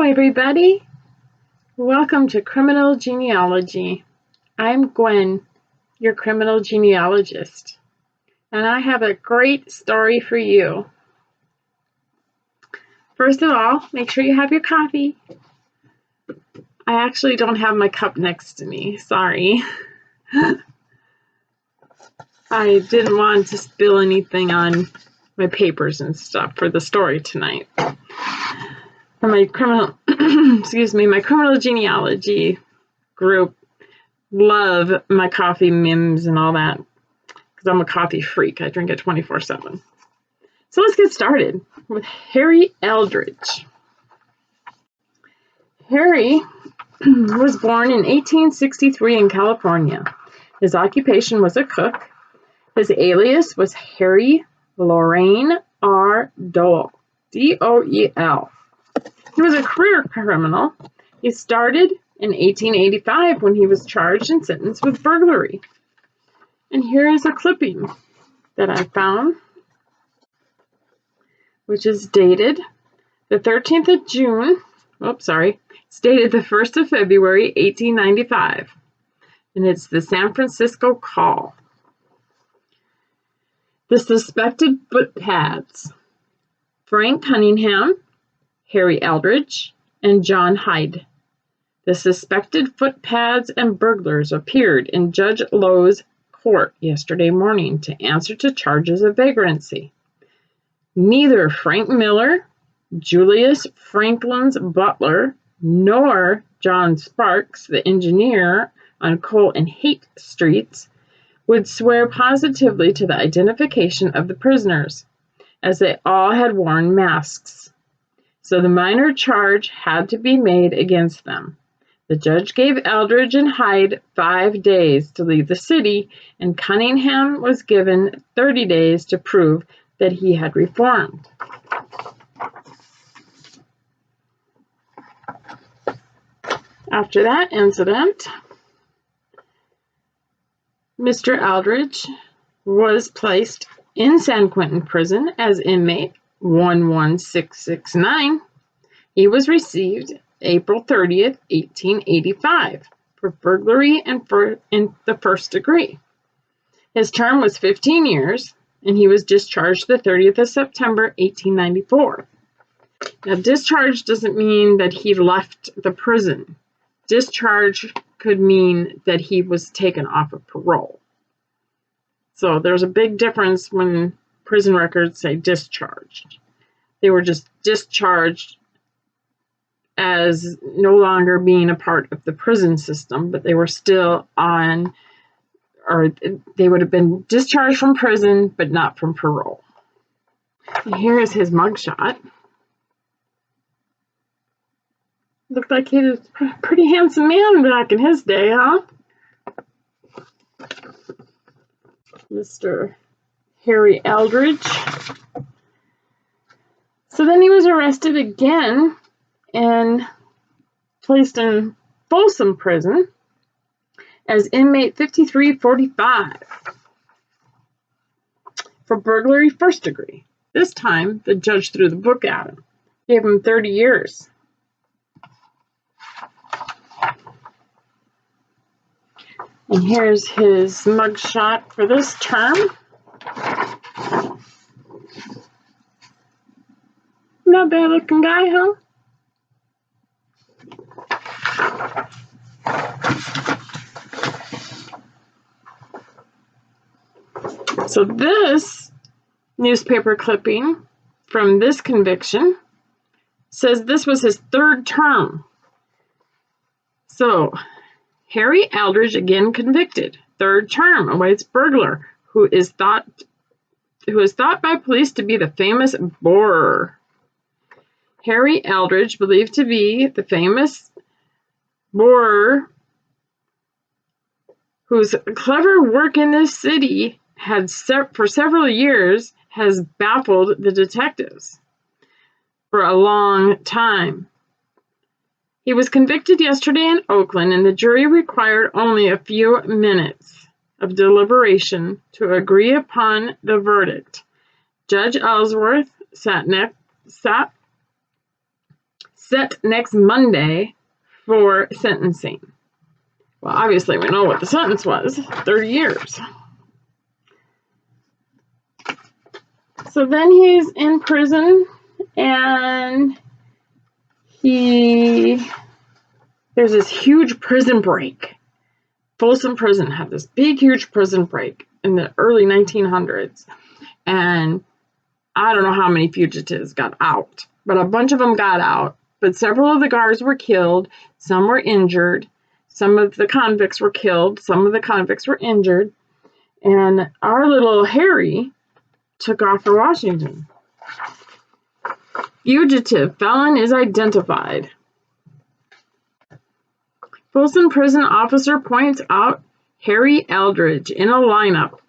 Everybody, welcome to Criminal Genealogy. I'm Gwen, your criminal genealogist, and I have a great story for you. First of all, make sure you have your coffee. I actually don't have my cup next to me, sorry. I didn't want to spill anything on my papers and stuff for the story tonight. For my criminal, my criminal genealogy group love my coffee mims and all that because I'm a coffee freak. I drink it 24/7. So let's get started with Harry Eldridge. Harry was born in 1863 in California. His occupation was a cook. His alias was Harry Lorraine R. Doel, D-O-E-L. He was a career criminal. He started in 1885 when he was charged and sentenced with burglary. And here is a clipping that I found, which is dated the 13th of June. It's dated the 1st of February, 1895. And it's the San Francisco Call. The suspected footpads: Frank Cunningham, Harry Eldridge, and John Hyde. The suspected footpads and burglars appeared in Judge Lowe's court yesterday morning to answer to charges of vagrancy. Neither Frank Miller, Julius Franklin's butler, nor John Sparks, the engineer on Cole and Haight Streets, would swear positively to the identification of the prisoners, as they all had worn masks. So the minor charge had to be made against them. The judge gave Eldridge and Hyde 5 days to leave the city, and Cunningham was given 30 days to prove that he had reformed. After that incident, Mr. Eldridge was placed in San Quentin Prison as inmate 11669. He was received April 30th, 1885 for burglary and in the first degree. His term was 15 years, and he was discharged the 30th of September, 1894. Now, discharge doesn't mean that he left the prison. Discharge could mean that he was taken off of parole. So there's a big difference when prison records say discharged. They were just discharged as no longer being a part of the prison system, but they were still on, or they would have been discharged from prison, but not from parole. And here is his mugshot. Looked like he was a pretty handsome man back in his day, huh? Mr. Harry Eldridge. So then he was arrested again and placed in Folsom Prison as inmate 5345 for burglary first degree. This time, the judge threw the book at him, gave him 30 years. And here's his mugshot for this term. Not bad looking guy, huh? So this newspaper clipping from this conviction says this was his third term. So Harry Eldridge again convicted, third term, awaits burglar who is thought by police to be the famous borer. Harry Eldridge, believed to be the famous borer, whose clever work in this city for several years has baffled the detectives for a long time. He was convicted yesterday in Oakland, and the jury required only a few minutes of deliberation to agree upon the verdict. Judge Ellsworth set next Monday for sentencing. Well, obviously, we know what the sentence was, 30 years. So then he's in prison, and there's this huge prison break. Folsom Prison had this big, huge prison break in the early 1900s, and I don't know how many fugitives got out, but a bunch of them got out. But several of the guards were killed, some were injured, some of the convicts were killed, some of the convicts were injured, and our little Harry took off for Washington. Fugitive felon is identified. Folsom Prison officer points out Harry Eldridge in a lineup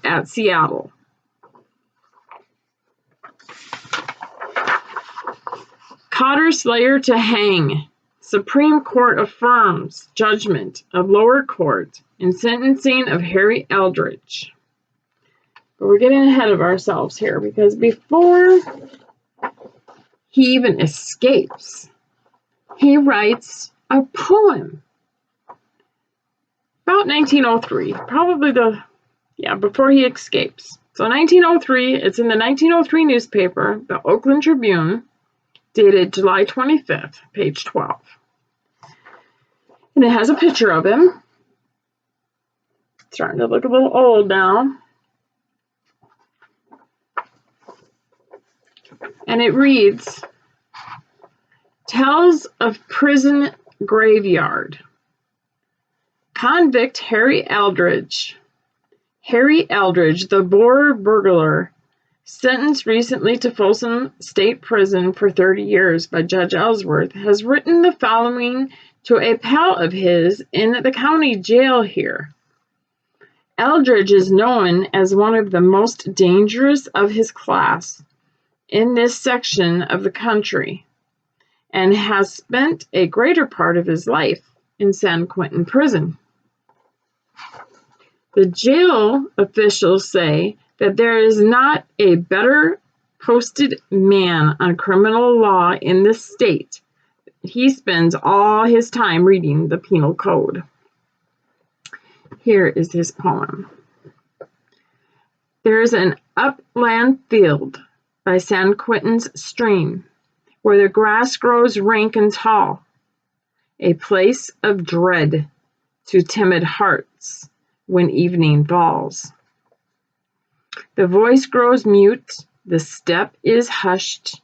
at Seattle. Cotter slayer to hang. Supreme Court affirms judgment of lower court in sentencing of Harry Eldridge. But we're getting ahead of ourselves here, because before he even escapes, he writes a poem about 1903, before he escapes. So 1903, it's in the 1903 newspaper, the Oakland Tribune, dated July 25th, page 12. And it has a picture of him. Starting to look a little old now. And it reads, Tells of Prison Graveyard. Convict Harry Eldridge. Harry Eldridge, the Boer burglar, sentenced recently to Folsom State Prison for 30 years by Judge Ellsworth, has written the following to a pal of his in the county jail here. Eldridge is known as one of the most dangerous of his class in this section of the country, and has spent a greater part of his life in San Quentin Prison. The jail officials say that there is not a better posted man on criminal law in the state. He spends all his time reading the penal code. Here is his poem. There is an upland field by San Quentin's stream, where the grass grows rank and tall, a place of dread to timid hearts when evening falls. The voice grows mute, the step is hushed,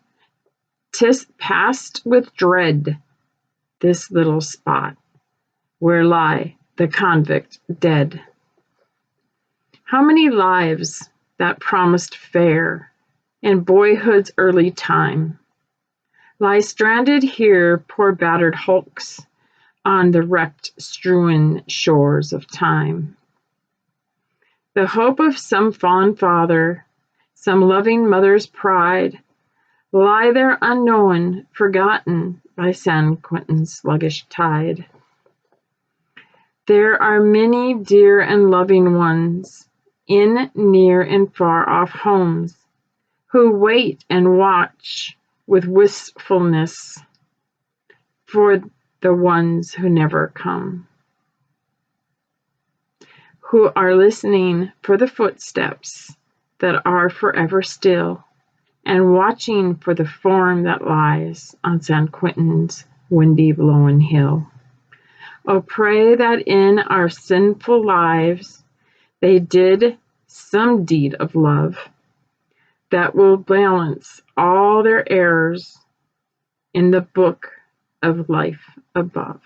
'tis past with dread, this little spot, where lie the convict dead. How many lives that promised fair in boyhood's early time lie stranded here, poor battered hulks, on the wrecked-strewn shores of time. The hope of some fond father, some loving mother's pride, lie there unknown, forgotten by San Quentin's sluggish tide. There are many dear and loving ones in near and far off homes who wait and watch with wistfulness for the ones who never come, who are listening for the footsteps that are forever still, and watching for the form that lies on San Quentin's windy blowing hill. Oh, pray that in our sinful lives they did some deed of love that will balance all their errors in the book of life above.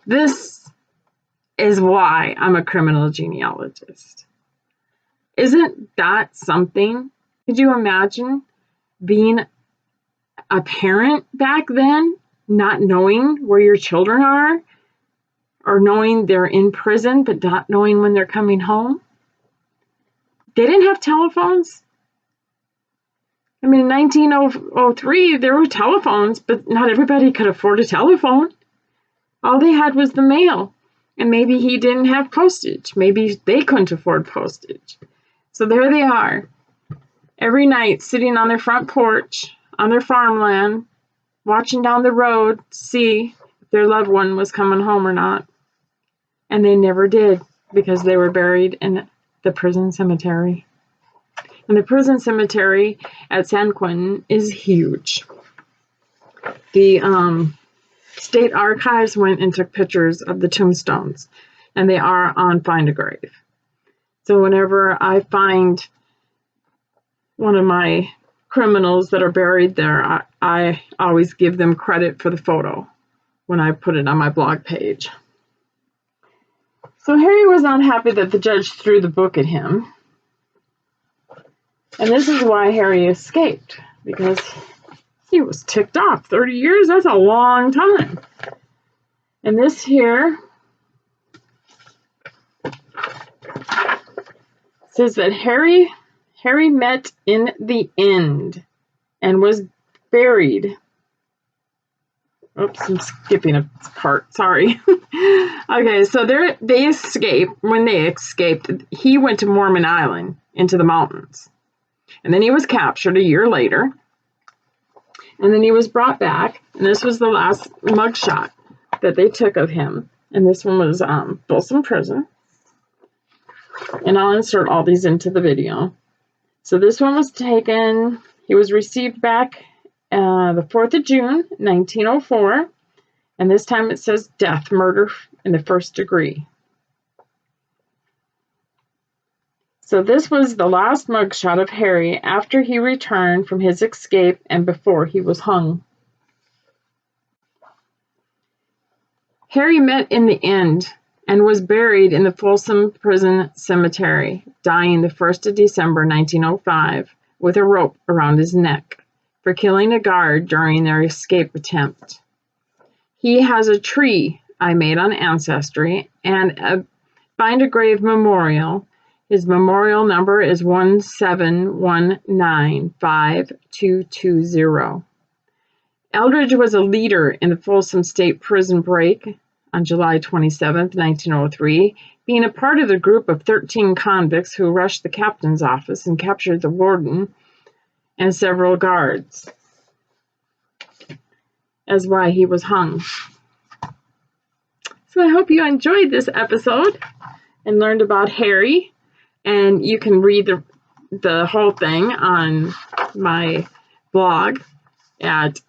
This is why I'm a criminal genealogist. Isn't that something? Could you imagine being a parent back then, not knowing where your children are, or knowing they're in prison but not knowing when they're coming home. They didn't have telephones. I mean, in 1903, there were telephones, but not everybody could afford a telephone. All they had was the mail. And maybe he didn't have postage. Maybe they couldn't afford postage. So there they are, every night sitting on their front porch, on their farmland, watching down the road to see if their loved one was coming home or not. And they never did, because they were buried in the prison cemetery. And the prison cemetery at San Quentin is huge. The state archives went and took pictures of the tombstones, and they are on Find a Grave. So whenever I find one of my criminals that are buried there, I always give them credit for the photo when I put it on my blog page. So Harry was not happy that the judge threw the book at him. And this is why Harry escaped, because he was ticked off. 30 years, that's a long time. And this here says that Harry met in the end and was buried. Oops, I'm skipping a part, sorry. Okay, so they escaped. When they escaped, he went to Mormon Island into the mountains. And then he was captured a year later. And then he was brought back. And this was the last mugshot that they took of him. And this one was Folsom Prison. And I'll insert all these into the video. So this one was taken, he was received back the 4th of June, 1904. And this time it says death, murder in the first degree. So this was the last mugshot of Harry after he returned from his escape and before he was hung. Harry met in the end and was buried in the Folsom Prison Cemetery, dying the 1st of December, 1905, with a rope around his neck for killing a guard during their escape attempt. He has a tree I made on Ancestry and a Find a Grave Memorial. His memorial number is 171952220. Eldridge was a leader in the Folsom State Prison break on July 27, 1903, being a part of the group of 13 convicts who rushed the captain's office and captured the warden and several guards. That's why he was hung. So I hope you enjoyed this episode and learned about Harry. And you can read the whole thing on my blog at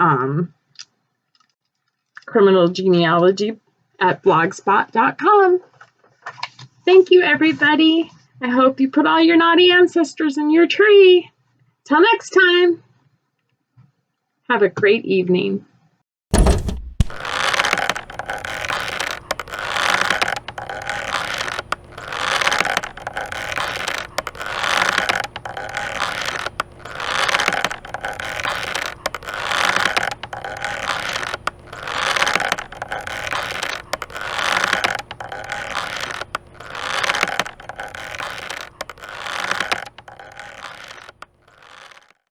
Criminal Genealogy at blogspot.com. Thank you, everybody. I hope you put all your naughty ancestors in your tree. Till next time. Have a great evening.